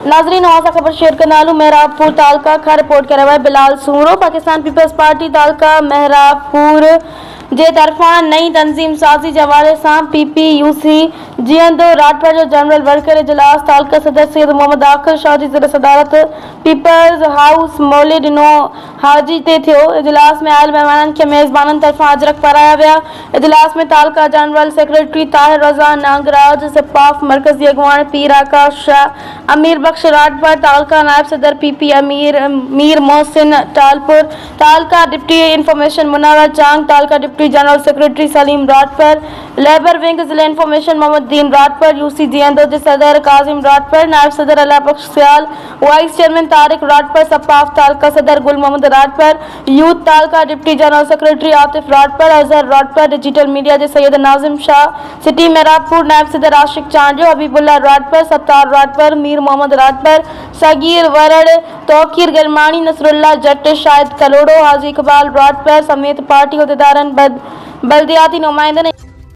नाजरीन हौसा खबर शेयर करनालू मेहराबपुर तालका का रिपोर्ट कर रहा है बिलाल सूरो। पाकिस्तान पीपल्स पार्टी तालका मेहराबपुर जे तरफा नई तंजीम साजी जवाले सां PPUC जीअंदो राठौर जो जनरल वर्कर इजलास तालका सदर सैयद मोहम्मद आखिर शाह जी ज़र सदारत पीपल्स हाउस मौलिद नो हाजी ते थियो। इजलास में आयल मेहमानन के मेज़बानन तरफा अजरक पाराया विया। इजलास में तालका जनरल सेक्रेटरी ताहिर रज़ा नागराज, सिपाफ मरकजी अगवान पीर आकाश शाह, अमीर बख्श राठौर, तालका नायब सदर PP Mir Mohsin Talpur, taluka deputy information Munawar Chang, taluka deputy general secretary Saleem Rathore, labour wing जिला इंफॉर्मेशन मोहम्मद दीन राठौर, UC जीअंदो जे सदर काजिम राठौर, नायब सदर अला बख्श सियाल, वाइस चेयरमैन तारिक राठौर, सपाफ तालका सदर Gul Mohammad Rathore, youth taluka deputy general secretary Atif Rathore, Azhar Rathore, digital media जे सैयद नाजिम शाह, सिटी मेहराबपुर नायब सदर आशिक चांडियो, हबीबुल्ला राठौर, सत्तार राठौर, मीर मोहम्मद राठौर, सगीर वरड़, तौकीर गिरमानी, नसरुल्ला जट, शाहिद कलोड़ो, हाजी इकबाल राठौर समेत पार्टी उहदेदारन बल्दियाती नुमाइंदन